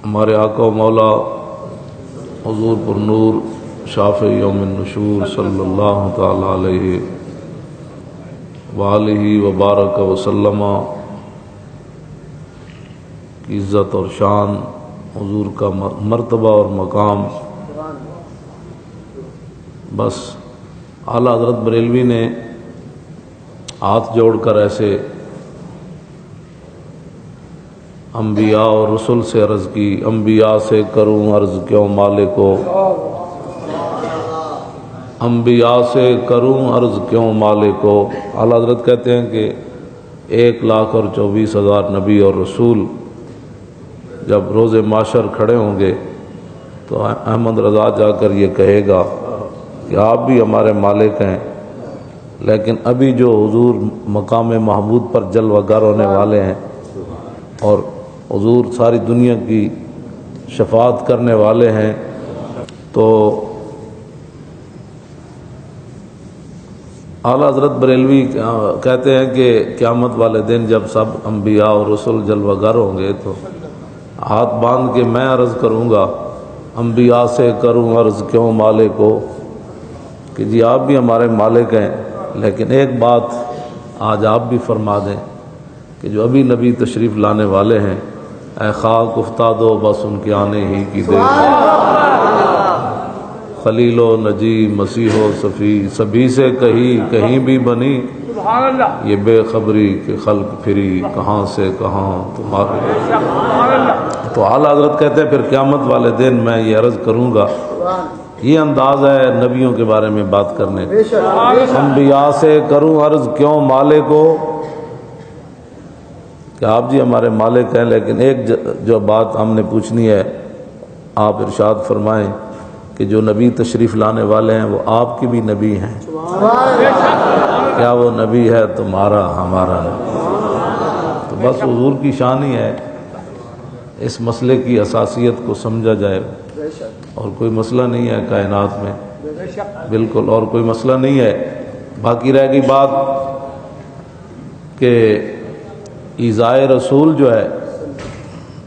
ہمارے آقا و مولا حضور پر نور شافع یوم النشور صلی اللہ تعالی علیہ وآلہ وبارک وسلم کی عزت اور شان، حضور کا مرتبہ اور مقام، بس اعلیٰ حضرت بریلوی نے ہاتھ جوڑ کر ایسے انبیاء اور رسول سے عرض کی، انبیاء سے کروں عرض کیوں مالکو، انبیاء سے کروں عرض کیوں مالکو۔ اعلیٰ حضرت کہتے ہیں کہ 1,24,000 نبی اور رسول جب روز معاشر کھڑے ہوں گے تو احمد رضا جا کر یہ کہے گا کہ آپ بھی ہمارے مالک ہیں، لیکن ابھی جو حضور مقام محمود پر جلوہ گر ہونے والے ہیں اور حضور ساری دنیا کی شفاعت کرنے والے ہیں، تو اعلیٰ حضرت بریلوی کہتے ہیں کہ قیامت والے دن جب سب انبیاء اور رسول جلوہ گر ہوں گے تو ہاتھ باندھ کے میں عرض کروں گا، انبیاء سے کروں عرض کیوں مالکو، کہ جی آپ بھی ہمارے مالک ہیں، لیکن ایک بات آج آپ بھی فرما دیں کہ جو ابھی نبی تشریف لانے والے ہیں، اے خاک افتاد و بس ان کے آنے ہی کی دیر خلیل و نجی مسیح و صفی سبھی سے کہیں بھی بنی یہ بے خبری کہ خلق پھری کہاں سے کہاں تمہارے۔ تو اعلیٰ حضرت کہتے ہیں پھر قیامت والے دن میں یہ عرض کروں گا، یہ انداز ہے نبیوں کے بارے میں بات کرنے، انبیاء سے کروں عرض کیوں مالکو، کہ آپ جی ہمارے مالک ہیں، لیکن ایک جو بات ہم نے پوچھنی ہے، آپ ارشاد فرمائیں کہ جو نبی تشریف لانے والے ہیں وہ آپ کی بھی نبی ہیں، کیا وہ نبی ہے تمہارا ہمارا نبی؟ تو بس حضور کی شان ہی ہے اس مسئلے کی اساسیت کو سمجھا جائے، اور کوئی مسئلہ نہیں ہے کائنات میں، بالکل اور کوئی مسئلہ نہیں ہے۔ باقی رہ گئی بات کہ ایذائے رسول جو ہے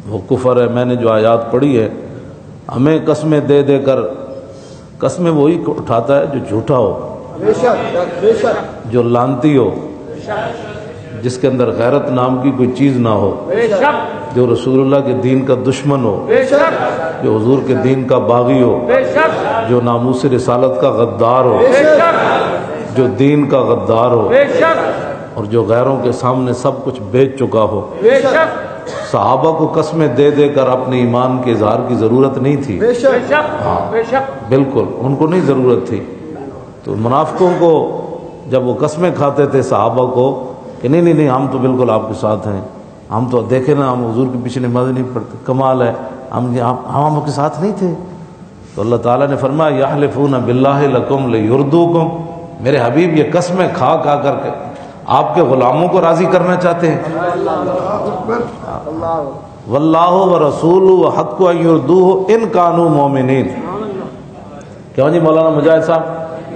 وہ کفر ہے۔ میں نے جو آیات پڑھی ہے، ہمیں قسمیں دے دے کر، قسمیں وہی اٹھاتا ہے جو جھوٹا ہو، جو لانتی ہو، جس کے اندر غیرت نام کی کوئی چیز نہ ہو، جو رسول اللہ کے دین کا دشمن ہو، جو حضور کے دین کا باغی ہو، جو ناموس رسالت کا غدار ہو، جو دین کا غدار ہو، اور جو غیروں کے سامنے سب کچھ بیچ چکا ہو۔ صحابہ کو قسمیں دے دے کر اپنے ایمان کے اظہار کی ضرورت نہیں تھی، ہاں بالکل ان کو نہیں ضرورت تھی۔ تو منافقوں کو جب وہ قسمیں کھاتے تھے صحابہ کو کہ نہیں نہیں نہیں ہم تو بالکل آپ کے ساتھ ہیں، ہم تو دیکھیں نا ہم حضور کے پیچھے نماز نہیں پڑھتے، کمال ہے، ہم آپ کے ساتھ نہیں تھے۔ تو اللہ تعالیٰ نے فرمایا یحلفون باللہ لکم لیردوکم، میرے حبیب یہ قسمیں کھا کھا کر کے آپ کے غلاموں کو راضی کرنا چاہتے ہیں۔ واللہ ورسولہ حق ان یردوہ ان کانوا مومنین۔ کیوں جی مولانا مجاہد صاحب،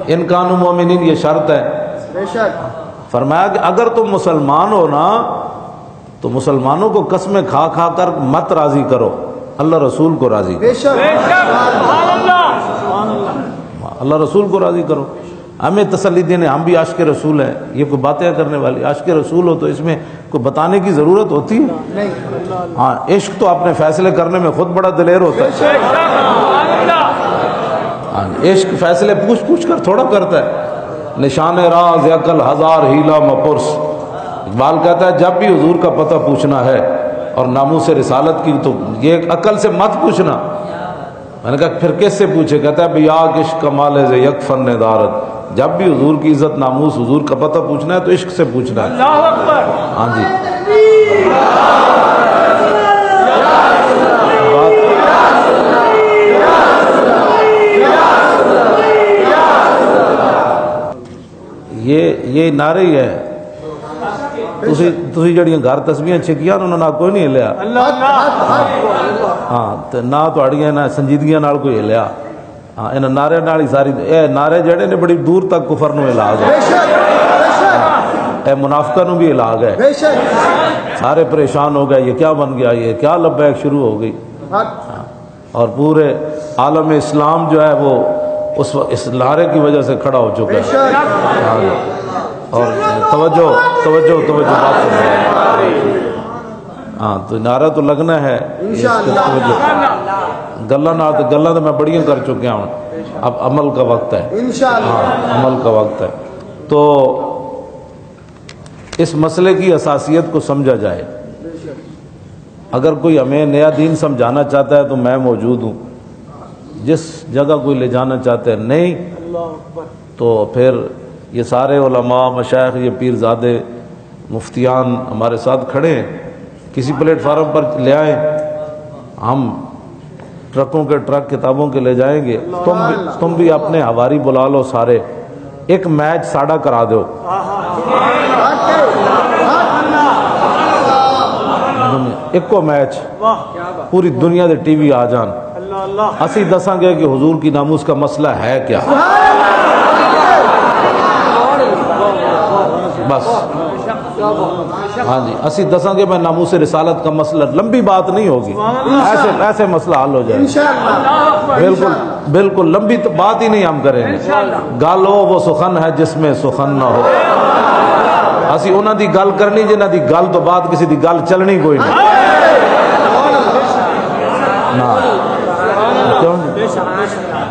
ان کانوا مومنین یہ شرط ہے۔ فرمایا کہ اگر تم مسلمان ہو نا تو مسلمانوں کو قسمیں کھا کھا کر مت راضی کرو، اللہ رسول کو راضی کرو، اللہ رسول کو راضی کرو۔ ہمیں تسلی دینے، ہم بھی عاشق رسول ہیں، یہ کوئی باتیں کرنے والی، عاشق رسول ہو تو اس میں کوئی بتانے کی ضرورت ہوتی ہے؟ ہاں عشق تو اپنے فیصلے کرنے میں خود بڑا دلیر ہوتا ہے، عشق فیصلے پوچھ پوچھ کر تھوڑا کرتا ہے۔ نشان راز عقل ہزار ہیلا مپرس، اقبال کہتا ہے جب بھی حضور کا پتہ پوچھنا ہے اور ناموس رسالت کی تو یہ عقل سے مت پوچھنا۔ میں نے کہا پھر کس سے پوچھے؟ کہتا ہے بیا عشق کمال ہے یک فن دارت، جب بھی حضور کی عزت ناموس حضور کا پتہ پوچھنا ہے تو عشق سے پوچھنا ہے۔ اللہ اکبر، ہاں جی یہ نعرے ہی ہے۔ تسی جڑیاں گھر تسبیحاں چھکیاں انہوں نے کوئی نہیں ہلیا، ہاں تے نہ تہاڑیاں نہ سنجیدگیاں نال کوئی ہلیا، ہاں انہاں نعرے نال ہی ساری اے نعرے جڑے نے بڑی دور تک کفر نو علاج ہے، اے منافقہ نو بھی علاج ہے۔ سارے پریشان ہو گئے، یہ کیا بن گیا، یہ کیا لبیک شروع ہو گئی۔ اور پورے عالم اسلام جو ہے وہ اس نعرے کی وجہ سے کھڑا ہو چکا ہے. اور توجہ ہاں تو نعرہ تو لگنا ہے. گلاں تو میں بڑیاں کر چکا ہوں, اب عمل کا وقت ہے. عمل کا وقت ہے. تو اس مسئلے کی حساسیت کو سمجھا جائے. اگر کوئی ہمیں نیا دین سمجھانا چاہتا ہے تو میں موجود ہوں. جس جگہ کوئی لے جانا چاہتا ہے نہیں تو پھر یہ سارے علماء مشائخ یہ پیر زادے مفتیان ہمارے ساتھ کھڑے ہیں. کسی پلیٹ فارم پر لے آئیں, ہم ٹرکوں کے ٹرک کتابوں کے لے جائیں گے. تم بھی اپنے ہواری بلا لو سارے, ایک میچ ساڑا کرا دو. ایک کو میچ پوری دنیا دے ٹی وی آ جان, اسی دساں گے کہ حضور کی ناموس کا مسئلہ ہے کیا. بس ہاں جی, اسی دساں گے میں ناموس رسالت کا مسئلہ, لمبی بات نہیں ہوگی, ایسے مسئلہ حل ہو جائے. بالکل لمبی تو بات ہی نہیں ہم کریں گے. گل ہو وہ سخن ہے جس میں سخن نہ ہو. اسی انہاں دی گل کرنی جنہاں دی گل تو بعد کسی دی گل چلنی کوئی نہیں.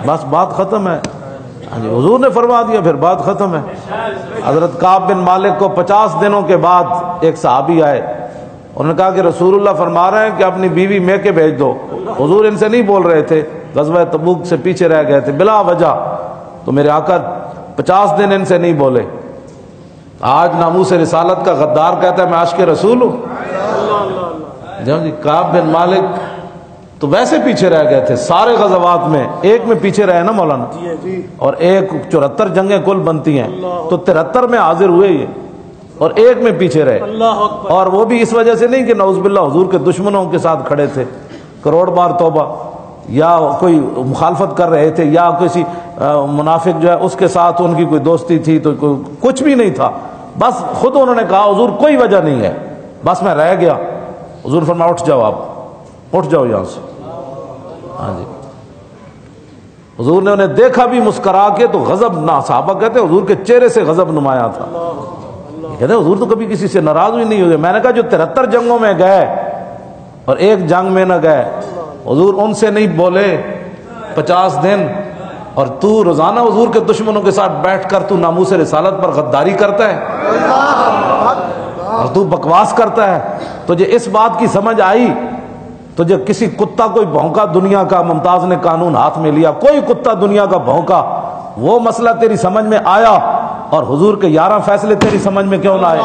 بس بات ختم ہے. حضور نے فرما دیا, پھر بات ختم ہے. حضرت کعب بن مالک کو 50 دنوں کے بعد ایک صحابی آئے, انہوں نے کہا کہ رسول اللہ فرما رہے ہیں کہ اپنی بیوی میکے بھیج دو. حضور ان سے نہیں بول رہے تھے, غزوہ تبوک سے پیچھے رہ گئے تھے بلا وجہ, تو میرے آقا 50 دن ان سے نہیں بولے. آج ناموس رسالت کا غدار کہتا ہے میں عاشق رسول ہوں. جی کعب بن مالک تو ویسے پیچھے رہ گئے تھے سارے غزوات میں, ایک میں پیچھے رہے نا مولانا, اور ایک 74 جنگیں کل بنتی ہیں تو 73 میں حاضر ہوئے یہ, اور ایک میں پیچھے رہے. اور وہ بھی اس وجہ سے نہیں کہ نعوذ باللہ حضور کے دشمنوں کے ساتھ کھڑے تھے, کروڑ بار توبہ, یا کوئی مخالفت کر رہے تھے, یا کسی منافق جو ہے اس کے ساتھ ان کی کوئی دوستی تھی, تو کچھ بھی نہیں تھا. بس خود انہوں نے کہا حضور کوئی وجہ نہیں ہے, بس میں رہ گیا. حضور فرمایا اٹھ جاؤ, آپ اٹھ جاؤ یہاں سے. ہاں جی, حضور نے انہیں دیکھا بھی مسکرا کے تو غضب نہ, صحابہ کہتے حضور کے چہرے سے غضب نمایاں تھا. کہتے حضور تو کبھی کسی سے ناراض بھی نہیں ہوئے. میں نے کہا جو 73 جنگوں میں گئے اور ایک جنگ میں نہ گئے, حضور ان سے نہیں بولے 50 دن, اور تو روزانہ حضور کے دشمنوں کے ساتھ بیٹھ کر تو ناموس رسالت پر غداری کرتا ہے اور تو بکواس کرتا ہے. تجھے اس بات کی سمجھ آئی, تجھے کسی کتا کوئی بھونکا دنیا کا, ممتاز نے قانون ہاتھ میں لیا, کوئی کتا دنیا کا بھونکا, وہ مسئلہ تیری سمجھ میں آیا, اور حضور کے 11 فیصلے تیری سمجھ میں کیوں نہ آئے؟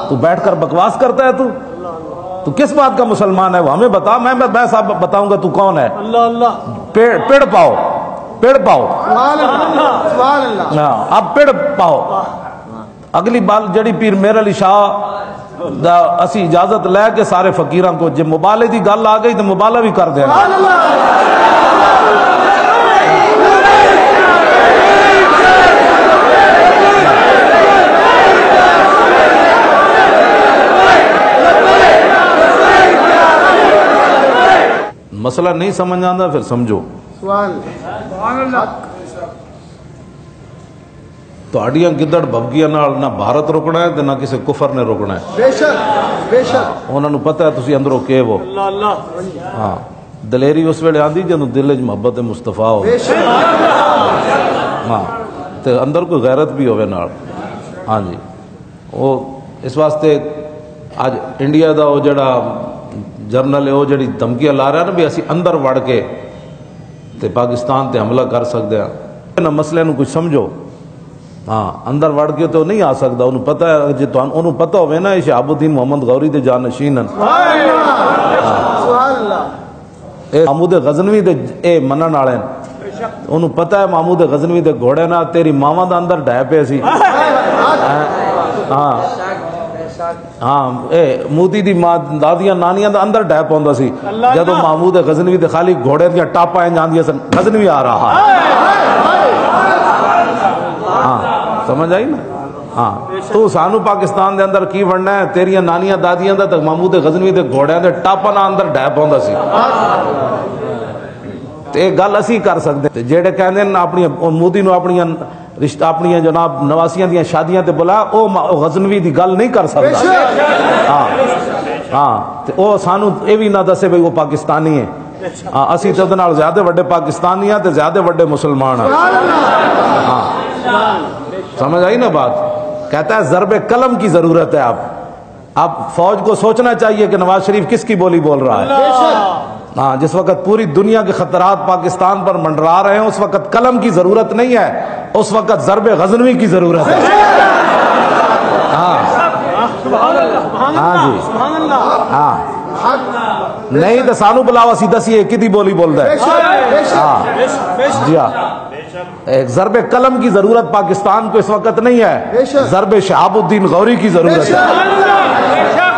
تو بیٹھ کر بکواس کرتا ہے. تو کس بات کا مسلمان ہے وہ ہمیں بتا. میں صاحب بتاؤں گا تو کون ہے. پیڑ پاؤ, پیڑ پاؤ, اب پیڑ پاؤ. اگلی بال جڑی پیر میر علی شاہ دا اسی اجازت لے کے سارے فقیراں کو, جب مبالے دی گل آ گئی تو مبالہ بھی کر دینا. مسئلہ نہیں سمجھ آتا پھر سمجھو. تہاڈیاں گدڑ بھبگیاں نال نہ بھارت روکنا ہے نہ کسی کفر نے روکنا ہے. بے شک بے شک انہاں نو پتہ ہے تسی اندروں کے وہ. ہاں دلیری اس ویلے آندی جدوں دل وچ محبت مصطفیٰ ہو, ہاں تے اندر کوئی غیرت بھی ہوے نال. ہاں جی, وہ اس واسطے اج انڈیا دا وہ جڑا جرنل ہے وہ جڑی دھمکیاں لا رہا ہے نا بھی اسی اندر وڑ کے تے پاکستان تے حملہ کر سکتے ہیں نا, مسئلے نو کچھ سمجھو. ہاں اندر وڑ کے تو نہیں آ سکتا, انہوں پتہ ہے جی انہوں پتہ ہوئے نا شہاب الدین محمد غوری دے جانشین ہیں, محمود غزنوی دے اے منن والے ہیں, انہوں پتہ ہے محمود غزنوی دے گھوڑے نا تیری ماواں دا اندر ڈھے پے سی. ہاں ہاں اے مودی دی ماں دادیاں نانیاں دا اندر ڈھے پوندا سی جدوں محمود غزنوی دے خالی گھوڑے دیاں ٹاپاں جاندیاں سن, غزنوی آ رہا ہے. ہاں سمجھ آئی نا. ہاں تو سانو پاکستان دے اندر کی بننا ہے؟ تیریاں نانیاں دادیاں دا تک محمود غزنوی دے گھوڑیاں دے ٹاپا نہ اندر ڈھے پوندا سی تے ایک گل اسی کر سکتے تے جیڑے کہندے نے اپنی مودی نو اپنی رشتہ اپنی جناب نواسیاں دیاں شادیاں تے بلا او غزنوی دی گل نہیں کر سکتا ہاں تے او سانو اے وی نہ دسے بھئی وہ پاکستانی ہے اسی تے نال زیادہ بڑے پاکستانی ہیں تے زیادہ بڑے مسلمان ہیں ہاں سمجھ آئی نا بات کہتا ہے ضرب قلم کی ضرورت ہے اب فوج کو سوچنا چاہیے کہ نواز شریف کس کی بولی بول رہا ہے ہاں جس وقت پوری دنیا کے خطرات پاکستان پر منڈرا رہے ہیں اس وقت قلم کی ضرورت نہیں ہے اس وقت ضرب غزنوی کی ضرورت ہے ہاں جی ہاں نہیں تو سانو بلاو اسی دسی ایک ہی بولی بول رہا ہے ہاں جی ہاں ایک ضرب قلم کی ضرورت پاکستان کو اس وقت نہیں ہے ضرب شہاب الدین غوری کی ضرورت ہے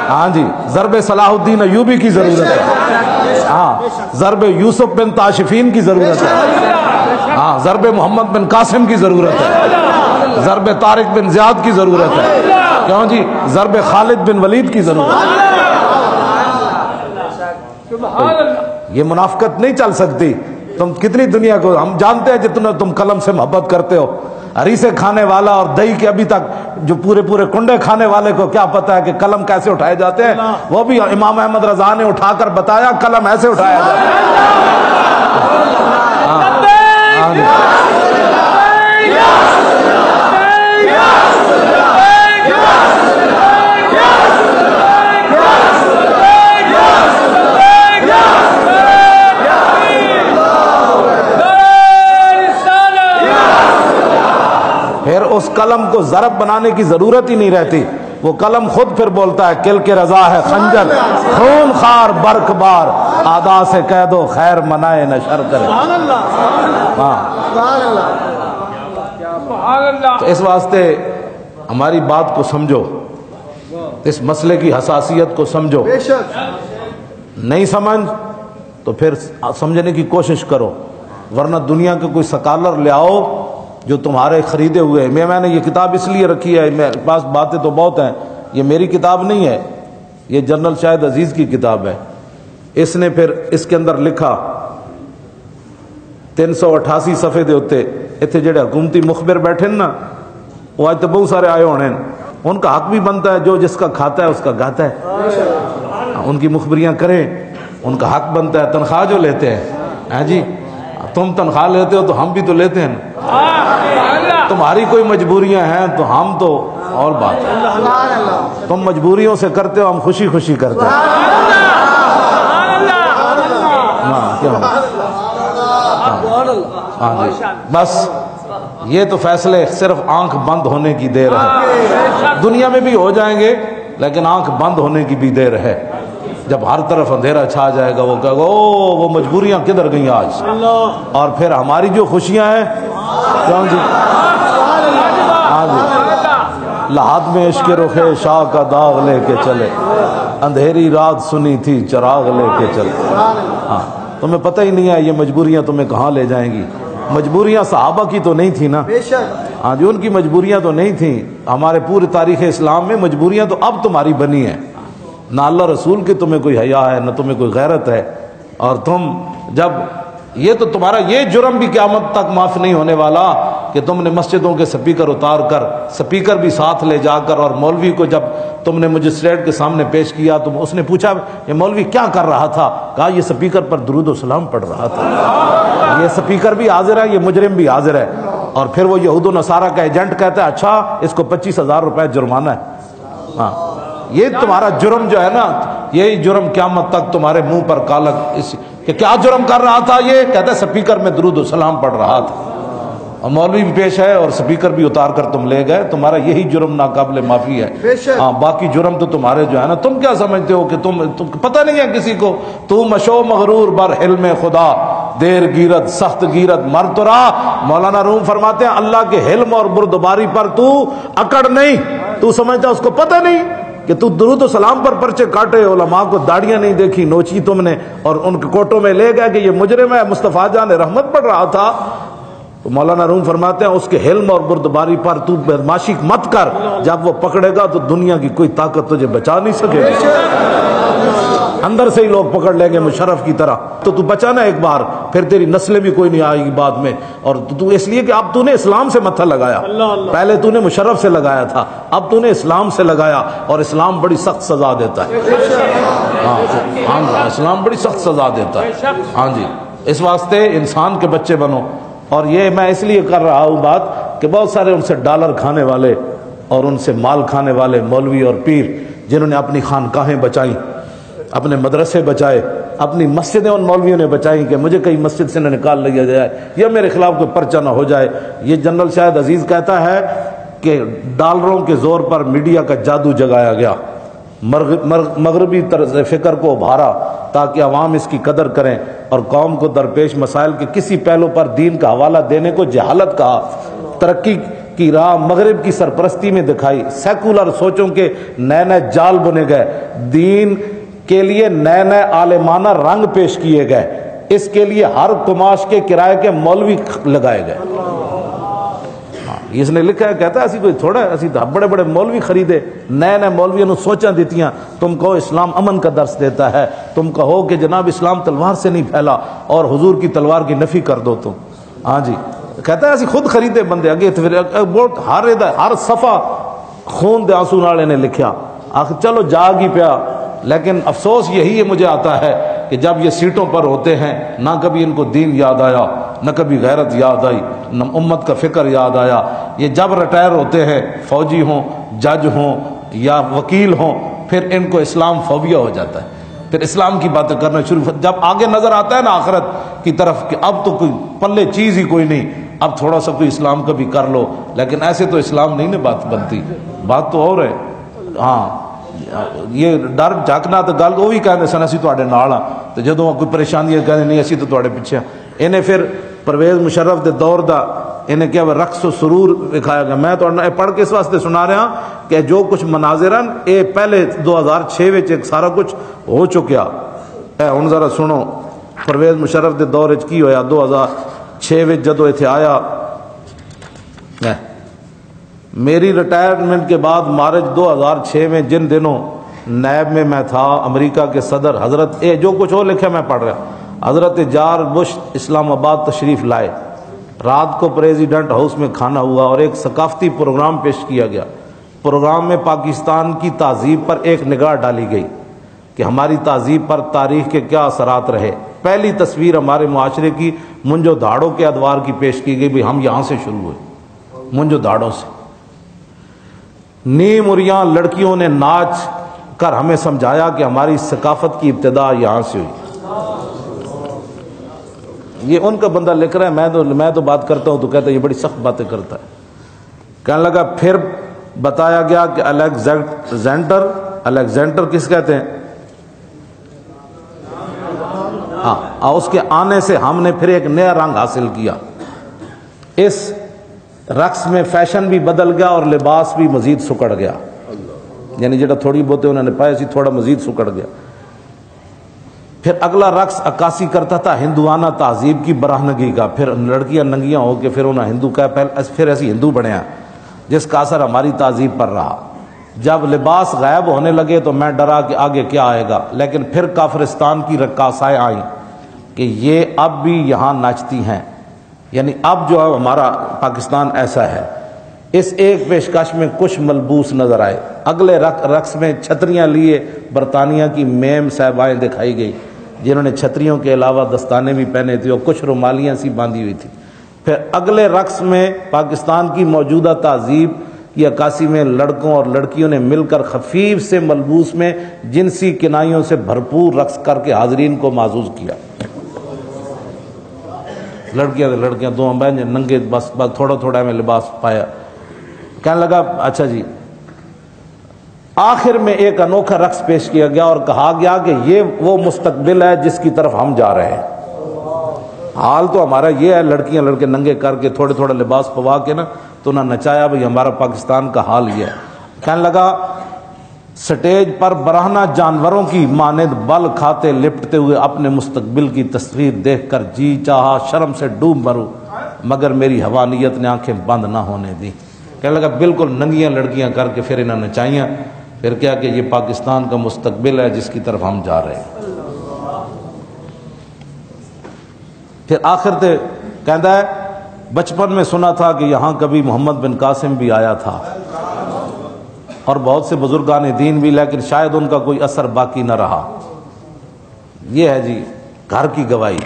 ہاں جی ضرب صلاح الدین ایوبی کی ضرورت ہے ہاں ضرب یوسف بن تاشفین کی ضرورت ہے ہاں ضرب محمد بن قاسم کی ضرورت ہے ضرب طارق بن زیاد کی ضرورت ہے کیوں جی ضرب خالد بن ولید کی ضرورت ہے یہ منافقت نہیں چل سکتی تم کتنی دنیا کو ہم جانتے ہیں جتنا تم قلم سے محبت کرتے ہو ہریسے کھانے والا اور دہی کے ابھی تک جو پورے کنڈے کھانے والے کو کیا پتا ہے کہ قلم کیسے اٹھائے جاتے ہیں وہ بھی امام احمد رضا نے اٹھا کر بتایا قلم ایسے اٹھایا جاتا ہے پھر اس قلم کو ضرب بنانے کی ضرورت ہی نہیں رہتی وہ قلم خود پھر بولتا ہے کل کے رضا ہے خنجر خون خار برق بار آدا سے کہہ دو خیر منائے نہ شر کرے تو اس واسطے ہماری بات کو سمجھو اس مسئلے کی حساسیت کو سمجھو نہیں سمجھ تو پھر سمجھنے کی کوشش کرو ورنہ دنیا کے کوئی سکالر لے آؤ جو تمہارے خریدے ہوئے ہیں میں نے یہ کتاب اس لیے رکھی ہے میرے پاس باتیں تو بہت ہیں یہ میری کتاب نہیں ہے یہ جنرل شاہد عزیز کی کتاب ہے اس نے پھر اس کے اندر لکھا 388 صفحے دے ہوتے اتنے جڑے حکومتی مخبر بیٹھے نا وہ آج تو بہت سارے آئے ہونے ان کا حق بھی بنتا ہے جو جس کا کھاتا ہے اس کا گاتا ہے ان کی مخبریاں کریں ان کا حق بنتا ہے تنخواہ جو لیتے ہیں ہاں جی تم تنخواہ لیتے ہو تو ہم بھی تو لیتے ہیں تمہاری کوئی مجبوریاں ہیں تو ہم تو اور بات ہے تم مجبوریوں سے کرتے ہو ہم خوشی خوشی کرتے ہیں ہاں جی بس یہ تو فیصلے صرف آنکھ بند ہونے کی دیر ہے دنیا میں بھی ہو جائیں گے لیکن آنکھ بند ہونے کی بھی دیر ہے جب ہر طرف اندھیرا چھا جائے گا وہ کہے گا او وہ مجبوریاں کدھر گئیں آج اور پھر ہماری جو خوشیاں ہیں کیوں جی ہاں جی لحاظ میں عشق رخ شاہ کا داغ لے کے چلے اندھیری رات سنی تھی چراغ لے کے چلے ہاں تمہیں پتہ ہی نہیں ہے یہ مجبوریاں تمہیں کہاں لے جائیں گی مجبوریاں صحابہ کی تو نہیں تھی نا ہاں جی ان کی مجبوریاں تو نہیں تھیں ہمارے پورے تاریخ اسلام میں مجبوریاں تو اب تمہاری بنی ہیں نہ اللہ رسول کی تمہیں کوئی حیا ہے نہ تمہیں کوئی غیرت ہے اور تم جب یہ تو تمہارا یہ جرم بھی قیامت تک معاف نہیں ہونے والا کہ تم نے مسجدوں کے سپیکر اتار کر سپیکر بھی ساتھ لے جا کر اور مولوی کو جب تم نے مجسٹریٹ کے سامنے پیش کیا تو اس نے پوچھا یہ مولوی کیا کر رہا تھا کہا یہ سپیکر پر درود و سلام پڑھ رہا تھا یہ سپیکر بھی حاضر ہے یہ مجرم بھی حاضر ہے اور پھر وہ یہود و نصارہ کا ایجنٹ کہتا ہے اچھا اس کو 25,000 روپے جرمانہ ہے ہاں یہ تمہارا جرم جو ہے نا یہی جرم قیامت تک تمہارے منہ پر کالک کہ کیا جرم کر رہا تھا یہ کہتا ہے سپیکر میں درود و سلام پڑھ رہا تھا اور مولوی بھی پیش ہے اور سپیکر بھی اتار کر تم لے گئے تمہارا یہی جرم ناقابل معافی ہے ہاں باقی جرم تو تمہارے جو ہے نا تم کیا سمجھتے ہو کہ تم پتہ نہیں ہے کسی کو تو مشو مغرور بر حلم خدا دیر گیرت سخت گیرت مر تو رہا مولانا روم فرماتے ہیں اللہ کے حلم اور بردباری پر تو اکڑ نہیں تو سمجھتا اس کو پتہ نہیں کہ تو درود و سلام پر پرچے کاٹے علماء کو داڑیاں نہیں دیکھی نوچی تم نے اور ان کے کوٹوں میں لے گئے کہ یہ مجرم ہے مصطفیٰ جان رحمت پڑھ رہا تھا تو مولانا روم فرماتے ہیں اس کے حلم اور بردباری پر تو بدماشی مت کر، جب وہ پکڑے گا تو دنیا کی کوئی طاقت تجھے بچا نہیں سکے گی، اندر سے ہی لوگ پکڑ لیں گے مشرف کی طرح، تو بچانا ایک بار، پھر تیری نسلیں بھی کوئی نہیں آئے گی بعد میں۔ اور تو اس لیے کہ اب تو نے اسلام سے متھا لگایا، پہلے تو نے مشرف سے لگایا تھا، اب تو نے اسلام سے لگایا، اور اسلام بڑی سخت سزا دیتا ہے۔ ہاں اسلام بڑی سخت سزا دیتا ہے۔ ہاں جی، اس واسطے انسان کے بچے بنو۔ اور یہ میں اس لیے کر رہا ہوں بات کہ بہت سارے ان سے ڈالر کھانے والے اور ان سے مال کھانے والے مولوی اور پیر، جنہوں نے اپنی خانقاہیں بچائیں، اپنے مدرسے بچائے، اپنی مسجدیں ان مولویوں نے بچائیں کہ مجھے کئی مسجد سے نہ نکال لیا جائے یا میرے خلاف کوئی پرچہ نہ ہو جائے۔ یہ جنرل شاہد عزیز کہتا ہے کہ ڈالروں کے زور پر میڈیا کا جادو جگایا گیا، مغربی طرز فکر کو ابھارا تاکہ عوام اس کی قدر کریں، اور قوم کو درپیش مسائل کے کسی پہلو پر دین کا حوالہ دینے کو جہالت کہا۔ ترقی کی راہ مغرب کی سرپرستی میں دکھائی، سیکولر سوچوں کے نئے نئے جال بنے گئے، دین کے لیے نئے نئے عالمانہ رنگ پیش کیے گئے، اس کے لیے ہر قماش کے کرائے کے مولوی لگائے گئے۔ اس نے لکھا ہے، کہتا ہے اسی کوئی تھوڑا ہے، اسی بڑے بڑے مولوی خریدے، نئے نئے مولویوں نے سوچاں دیتیاں، تم کہو اسلام امن کا درس دیتا ہے، تم کہو کہ جناب اسلام تلوار سے نہیں پھیلا اور حضور کی تلوار کی نفی کر دو تم۔ ہاں جی، کہتا ہے اسی خود خریدے بندے اگے ہر صفحہ خون دے آنسو نالے نے لکھیا، آخر چلو جاگ ہی پیا، لیکن افسوس یہی ہے مجھے آتا ہے کہ جب یہ سیٹوں پر ہوتے ہیں نہ کبھی ان کو دین یاد آیا، نہ کبھی غیرت یاد آئی، نہ امت کا فکر یاد آیا۔ یہ جب ریٹائر ہوتے ہیں، فوجی ہوں، جج ہوں یا وکیل ہوں، پھر ان کو اسلام فوبیا ہو جاتا ہے، پھر اسلام کی باتیں کرنا شروع، جب آگے نظر آتا ہے نا آخرت کی طرف کہ اب تو کوئی پلے چیز ہی کوئی نہیں، اب تھوڑا سا کوئی اسلام کا بھی کر لو، لیکن ایسے تو اسلام نہیں نا بات بنتی، بات تو اور ہے۔ ہاں یہ ڈر جھاکنا تو گل وہ بھی کہتے سن اسی تواڈے نال ہاں، تو جدوں کوئی پریشانی ہے کہتے نہیں اسی تو تواڈے پیچھے ہاں۔ انہیں پھر پرویز مشرف دے دور دا انہیں کیا رقص و سرور دکھایا گیا۔ میں تو پڑھ کے اس واسطے سنا رہا کہ جو کچھ مناظر ہیں یہ پہلے 2006 وچ ایک سارا کچھ ہو چکیا ہے۔ ہن ذرا سنو پرویز مشرف دے دور وچ کی ہویا 2006 وچ جدوں ایتھے آیا۔ میری ریٹائرمنٹ کے بعد مارچ 2006 میں جن دنوں نیب میں میں تھا، امریکہ کے صدر حضرت جو کچھ ہو لکھا میں پڑھ رہا، حضرت جارج بش اسلام آباد تشریف لائے، رات کو پریزیڈنٹ ہاؤس میں کھانا ہوا اور ایک ثقافتی پروگرام پیش کیا گیا۔ پروگرام میں پاکستان کی تہذیب پر ایک نگاہ ڈالی گئی کہ ہماری تہذیب پر تاریخ کے کیا اثرات رہے۔ پہلی تصویر ہمارے معاشرے کی منجو دھاڑوں کے ادوار کی پیش کی گئی، بھی ہم یہاں سے شروع ہوئے، منجو دھاڑوں سے۔ نیم اریاں لڑکیوں نے ناچ کر ہمیں سمجھایا کہ ہماری ثقافت کی ابتدا یہاں سے ہوئی۔ یہ ان کا بندہ لکھ رہا ہے، میں تو بات کرتا ہوں تو کہتا ہے یہ بڑی سخت باتیں کرتا ہے۔ کہنے لگا پھر بتایا گیا کہ الیگزینڈر کس کہتے ہیں، ہاں اس کے آنے سے ہم نے پھر ایک نیا رنگ حاصل کیا، اس رقص میں فیشن بھی بدل گیا اور لباس بھی مزید سکڑ گیا، یعنی جڑا تھوڑی بہت انہوں نے پایا سی تھوڑا مزید سکڑ گیا۔ پھر اگلا رقص عکاسی کرتا تھا ہندوانہ تہذیب کی برہنگی کا، پھر لڑکیاں ننگیاں ہو کے پھر انہیں ہندو کا پھر ایسی ہندو بنے ہیں، جس کا اثر ہماری تہذیب پر رہا۔ جب لباس غائب ہونے لگے تو میں ڈرا کہ آگے کیا آئے گا، لیکن پھر کافرستان کی رقاصائیں آئیں کہ یہ اب بھی یہاں ناچتی ہیں، یعنی اب جو ہے ہمارا پاکستان ایسا ہے۔ اس ایک پیشکش میں کچھ ملبوس نظر آئے۔ اگلے رقص میں چھتریاں لیے برطانیہ کی میم صاحبائیں دکھائی گئی، جنہوں نے چھتریوں کے علاوہ دستانے بھی پہنے تھے اور کچھ رومالیاں سی باندھی ہوئی تھی۔ پھر اگلے رقص میں پاکستان کی موجودہ تہذیب کی عکاسی میں لڑکوں اور لڑکیوں نے مل کر خفیف سے ملبوس میں جنسی کنائیوں سے بھرپور رقص کر کے حاضرین کو معزوز کیا۔ لڑکیاں دو بہن ننگے بس تھوڑا تھوڑا میں لباس پایا۔ کہنے لگا اچھا جی، آخر میں ایک انوکھا رقص پیش کیا گیا اور کہا گیا کہ یہ وہ مستقبل ہے جس کی طرف ہم جا رہے ہیں۔ حال تو ہمارا یہ ہے، لڑکیاں لڑکے ننگے کر کے تھوڑے تھوڑا لباس پوا کے نا تو نہ نچایا، بھئی ہمارا پاکستان کا حال یہ ہے۔ کہنے لگا سٹیج پر برہنہ جانوروں کی مانند بل کھاتے لپٹتے ہوئے اپنے مستقبل کی تصویر دیکھ کر جی چاہا شرم سے ڈوب مروں۔ مگر میری حوانیت نے آنکھیں بند نہ ہونے دی. کہنے لگا بالکل ننگیاں لڑکیاں کر کے پھر انہوں نے نچائیاں، پھر کیا کہ یہ پاکستان کا مستقبل ہے جس کی طرف ہم جا رہے ہیں. پھر آخر تے کہندا ہے بچپن میں سنا تھا کہ یہاں کبھی محمد بن قاسم بھی آیا تھا اور بہت سے بزرگان دین بھی، لیکن شاید ان کا کوئی اثر باقی نہ رہا. یہ ہے جی گھر کی گواہی.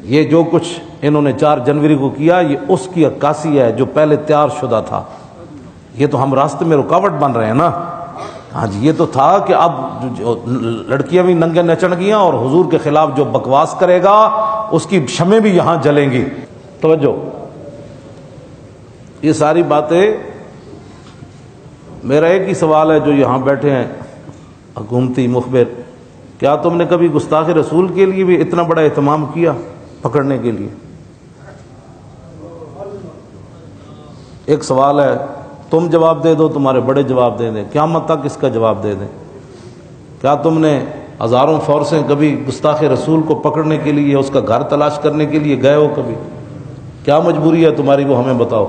یہ جو کچھ انہوں نے 4 جنوری کو کیا یہ اس کی عکاسی ہے جو پہلے تیار شدہ تھا. یہ تو ہم راستے میں رکاوٹ بن رہے ہیں نا. ہاں جی یہ تو تھا کہ اب جو لڑکیاں بھی ننگے نچن گیاں اور حضور کے خلاف جو بکواس کرے گا اس کی شمیں بھی یہاں جلیں گی. توجہ، یہ ساری باتیں. میرا ایک ہی سوال ہے جو یہاں بیٹھے ہیں حکومتی مخبر، کیا تم نے کبھی گستاخ رسول کے لیے بھی اتنا بڑا اہتمام کیا پکڑنے کے لیے؟ ایک سوال ہے، تم جواب دے دو، تمہارے بڑے جواب دے دیں، قیامت تک اس کا جواب دے دیں. کیا تم نے ہزاروں فورسیں کبھی گستاخ رسول کو پکڑنے کے لیے، اس کا گھر تلاش کرنے کے لیے گئے ہو کبھی؟ کیا مجبوری ہے تمہاری وہ ہمیں بتاؤ.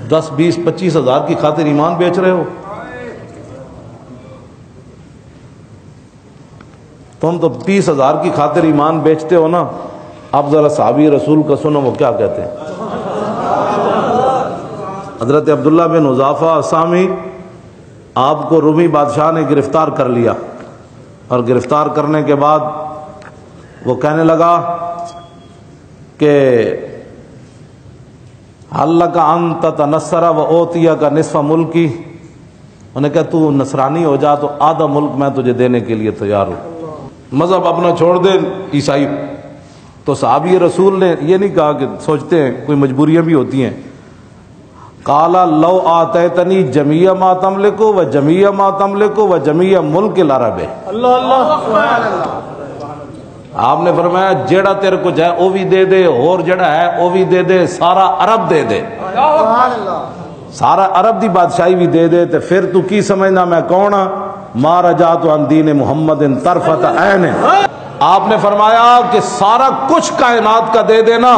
10 20 25 ہزار کی خاطر ایمان بیچ رہے ہو. تم تو 30 ہزار کی خاطر ایمان بیچتے ہو نا. اب ذرا صحابی رسول کا سنو وہ کیا کہتے ہیں. حضرت عبداللہ بن حذافہ اسامی، آپ کو رومی بادشاہ نے گرفتار کر لیا، اور گرفتار کرنے کے بعد وہ کہنے لگا کہ حلک ان تتنصر و اوتیک نصف ملکی. انہیں کہا تو نصرانی ہو جا تو آدھا ملک میں تجھے دینے کے لیے تیار ہوں. مذہب اپنا چھوڑ دے عیسائی. تو صحابی رسول نے یہ نہیں کہا کہ سوچتے ہیں کوئی مجبوریاں بھی ہوتی ہیں. قالا لو آتیتنی جمیع ما تملک و جمیع ما تملک و جمیع ملک العرب. آپ نے فرمایا جیڑا تیرے کو جائے وہ بھی دے دے، اور جڑا ہے وہ بھی دے دے، سارا عرب دے دے، سارا عرب دی بادشاہی بھی دے دے. تو پھر تو کی سمجھنا میں کون ہاں؟ ما رجعت عن دین محمد طرفۃ عین. آپ نے فرمایا کہ سارا کچھ کائنات کا دے دینا.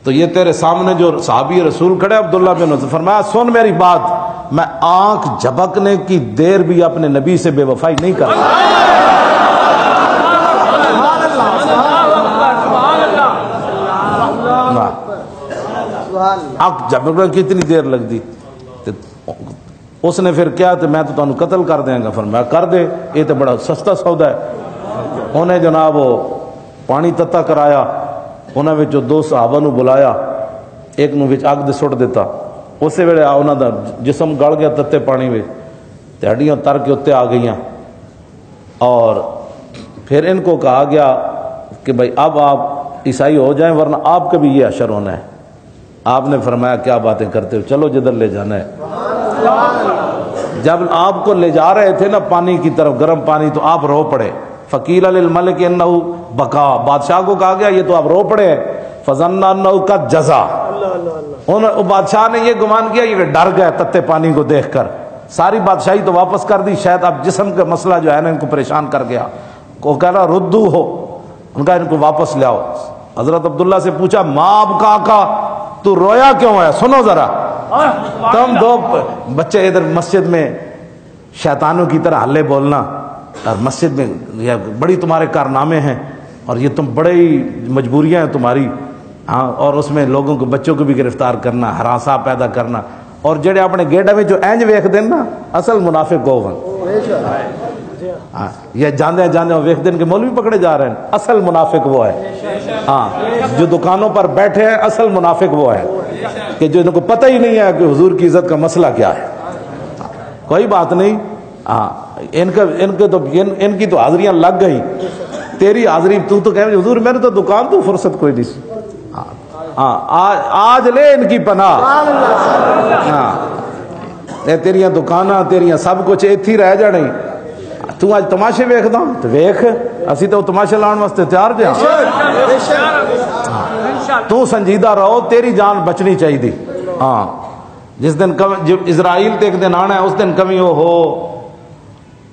تو یہ تیرے سامنے جو صحابی رسول کھڑے عبداللہ بن حذافہ، فرمایا سن میری بات، میں آنکھ جھپکنے کی دیر بھی اپنے نبی سے بے وفائی نہیں کرتا. آنکھ جھپکنے کی اتنی دیر لگ دی. اس نے پھر کیا تو میں تو تمہیں قتل کر دیں گا. فرمایا کر دے، یہ تو بڑا سستا سودا ہے. انہیں جناب وہ پانی تتا کرایا، انہاں وچ 2 صحابہ نو بلایا، ایک نو وچ اگ دے سٹ دیتا. اسی ویلے انہاں دا جسم گل گیا تتے پانی وچ، تے ہڈیاں تر کے اتنے آ گئیاں. اور پھر ان کو کہا گیا کہ بھائی اب آپ عیسائی ہو جائیں ورنہ آپ کا بھی یہ حشر ہونا ہے. آپ نے فرمایا کیا باتیں کرتے ہو، چلو جدھر لے جانا ہے. جب آپ کو لے جا رہے تھے نا پانی کی طرف، گرم پانی، تو آپ رو پڑے. فقیل للملک انہ بکا، بادشاہ کو کہا گیا یہ تو آپ رو پڑے. فظن انہ قد جزا، بادشاہ نے یہ گمان کیا یہ ڈر گئے تتے پانی کو دیکھ کر. ساری بادشاہی تو واپس کر دی، شاید اب جسم کا مسئلہ جو ہے نا ان کو پریشان کر گیا. وہ کہہ رہا ردو ہو، ان کا ان کو واپس لے آؤ. حضرت عبداللہ سے پوچھا ماں ابکا کا، تو رویا کیوں ہے؟ سنو ذرا، تم 2 بچے ادھر مسجد میں شیطانوں کی طرح ہلے بولنا، اور مسجد میں یہ بڑی تمہارے کارنامے ہیں، اور یہ تم بڑے ہی مجبوریاں ہیں تمہاری. ہاں، اور اس میں لوگوں کو، بچوں کو بھی گرفتار کرنا، ہراساں پیدا کرنا. اور جڑے اپنے گیڑا میں جو اینج ویکھ دین نا اصل منافق ہو. ہاں، یہ جاندے جاندے ویکھ دین کہ مولوی پکڑے جا رہے ہیں، اصل منافق وہ ہے. ہاں، جو دکانوں پر بیٹھے ہیں اصل منافق وہ ہے کہ جو ان کو پتہ ہی نہیں ہے کہ حضور کی عزت کا مسئلہ کیا ہے. کوئی بات نہیں. ہاں، ان کی تو حاضریاں لگ گئی. تیری حاضری تو کہہ حضور میں نے تو دکان تو فرصت کوئی نہیں. ہاں، آج لے ان کی پناہ. ہاں، تیریاں دکاناں تیریاں سب کچھ ایتھی رہ جانے. تو آج تماشے ویکھدا تو ویکھ، اسی تو تماشے لان واسطے تیار جا. تو سنجیدہ رہو، تیری جان بچنی چاہیے. ہاں، جس دن اسرائیل تے ایک دن آنا ہے اس دن کمی ہو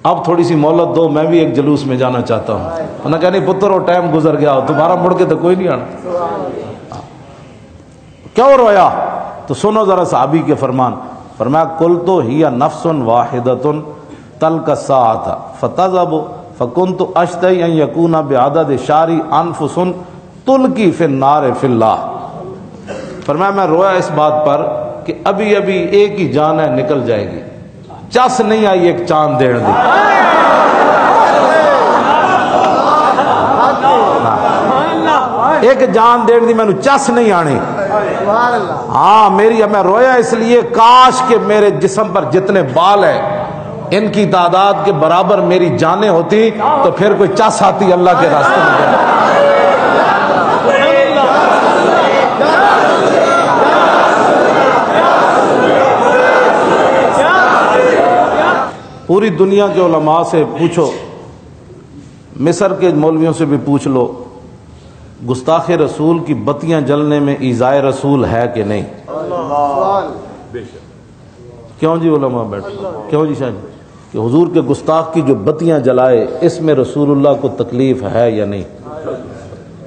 اب تھوڑی سی مہلت دو، میں بھی ایک جلوس میں جانا چاہتا ہوں. انہوں نے کہا نہیں پتر وہ ٹائم گزر گیا، دوبارہ مڑ کے تو کوئی نہیں آنا. کیوں رویا؟ تو سنو ذرا صحابی کے فرمان. فرمایا قلت ہی نفس واحدۃ تلک الساعۃ فتذهب فكنت اشتهي ان يكون بعدد شعر انفس تلقي في النار في اللہ. فرمایا میں رویا اس بات پر کہ ابھی ابھی ایک ہی جان ہے نکل جائے گی، چس نہیں آئی ایک چاند دین دی. ایک جان دین دی مینوں چس نہیں آنی. ہاں میری میں رویا اس لیے کاش کہ میرے جسم پر جتنے بال ہیں ان کی تعداد کے برابر میری جانیں ہوتی تو پھر کوئی چس آتی اللہ کے راستے میں. پوری دنیا کے علماء سے پوچھو، مصر کے مولویوں سے بھی پوچھ لو، گستاخ رسول کی بتیاں جلنے میں ایذائے رسول ہے کہ نہیں؟ کیوں جی علماء بیٹھے، کیوں جی شاہ جی کہ حضور کے گستاخ کی جو بتیاں جلائے اس میں رسول اللہ کو تکلیف ہے یا نہیں؟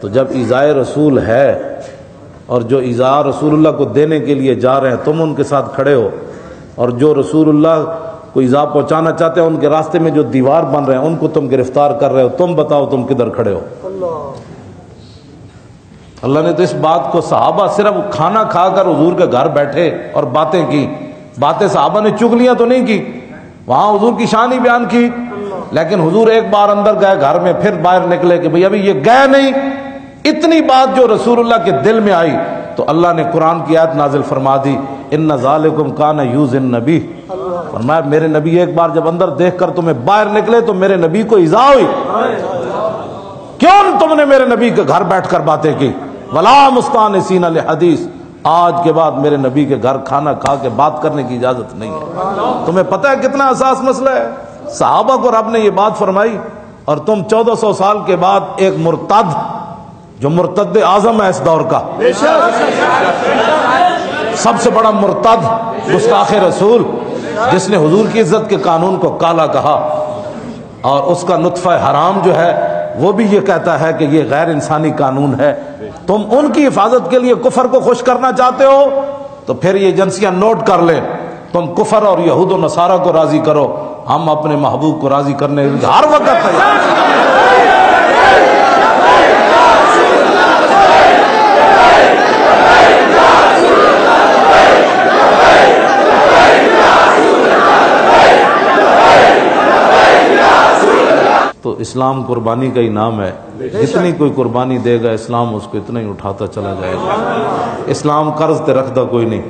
تو جب ایذائے رسول ہے اور جو ایذا رسول اللہ کو دینے کے لیے جا رہے ہیں تم ان کے ساتھ کھڑے ہو، اور جو رسول اللہ کو ایذا پہنچانا چاہتے ہیں ان کے راستے میں جو دیوار بن رہے ہیں ان کو تم گرفتار کر رہے ہو، تم بتاؤ تم کدھر کھڑے ہو؟ اللہ نے تو اس بات کو، صحابہ صرف کھانا کھا کر حضور کے گھر بیٹھے اور باتیں کی، باتیں صحابہ نے چگلیاں تو نہیں کی، وہاں حضور کی شان ہی بیان کی. لیکن حضور ایک بار اندر گئے گھر میں، پھر باہر نکلے کہ بھئی ابھی یہ گئے نہیں. اتنی بات جو رسول اللہ کے دل میں آئی تو اللہ نے قرآن کی آیت نازل فرما دی، ان ذالکم کان یؤذی النبی. فرمایا میرے نبی ایک بار جب اندر دیکھ کر تمہیں باہر نکلے تو میرے نبی کو ایذا ہوئی. کیوں تم نے میرے نبی کے گھر بیٹھ کر باتیں کی؟ ولا مستانسین لحدیث، آج کے بعد میرے نبی کے گھر کھانا کھا کے بات کرنے کی اجازت نہیں ہے. تمہیں پتہ ہے کتنا حساس مسئلہ ہے؟ صحابہ کو رب نے یہ بات فرمائی اور تم 1400 سال کے بعد ایک مرتد جو مرتد اعظم ہے اس دور کا، سب سے بڑا مرتد گستاخ رسول، جس نے حضور کی عزت کے قانون کو کالا کہا اور اس کا نطفہ حرام جو ہے وہ بھی یہ کہتا ہے کہ یہ غیر انسانی قانون ہے. تم ان کی حفاظت کے لیے کفر کو خوش کرنا چاہتے ہو تو پھر یہ ایجنسیاں نوٹ کر لیں، تم کفر اور یہود و نصارہ کو راضی کرو، ہم اپنے محبوب کو راضی کرنے ہر وقت تو اسلام قربانی کا ہی نام ہے. جتنی کوئی قربانی دے گا اسلام اس کو اتنا ہی اٹھاتا چلا جائے گا. اسلام قرض تے رکھدا کوئی نہیں.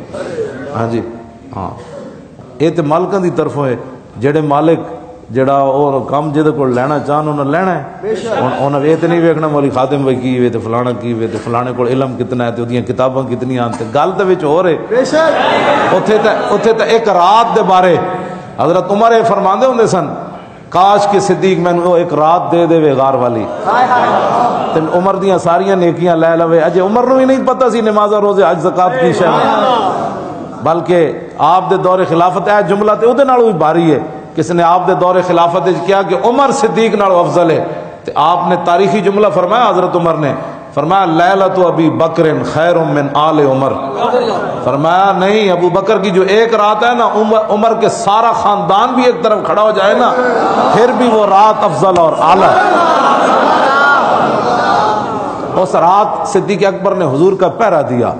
ہاں جی ہاں یہ تو مالکاں دی طرفوں ہے، جڑے مالک جڑا اور کام جہدے کو لینا چاہن انہوں لینا ہے. انہوں یہ تو نہیں ویکھنا مولی خادم بھائی کی وے تو فلانا کی وے تو فلانے کو علم کتنا ہے تو دیاں کتاباں کتنی آنتے. گل تو وچ ہو رہے اتھے تے ایک رات دے بارے حضرت عمر یہ فرماندے ہوندے سن، کاش کہ صدیق میں وہ ایک رات دے دے وے غار والی، تن عمر دیاں ساریاں نیکیاں لے لوے. اجے عمر نو ہی نہیں پتہ سی نماز روزے حج زکات کی شے، بلکہ آپ دے دور خلافت ہے جملہ تے اودے نالوں بھی بھاری ہے. کس نے آپ دے دور خلافت کیا کہ عمر صدیق نالوں افضل ہے، تے آپ نے تاریخی جملہ فرمایا، حضرت عمر نے فرمایا لیلۃ ابی بکر خیر من آل عمر. فرمایا نہیں، ابو بکر کی جو ایک رات ہے نا، عمر کے سارا خاندان بھی ایک طرف کھڑا ہو جائے نا پھر بھی وہ رات افضل اور اعلیٰ. اس رات صدیق اکبر نے حضور کا پہرا دیا.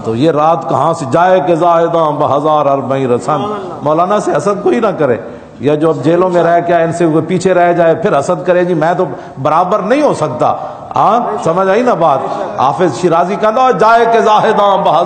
تو یہ رات کہاں سے جائے کہ زاہداں بہزار اربعین رسن. مولانا سے حسد کوئی نہ کرے، یا جو اب جیلوں میں رہ کیا ان سے پیچھے رہ جائے پھر حسد کرے جی میں تو برابر نہیں ہو سکتا. ہاں سمجھ آئی نا بات؟ حافظ شیرازی کہتا جائے کہ زاہداں بہزار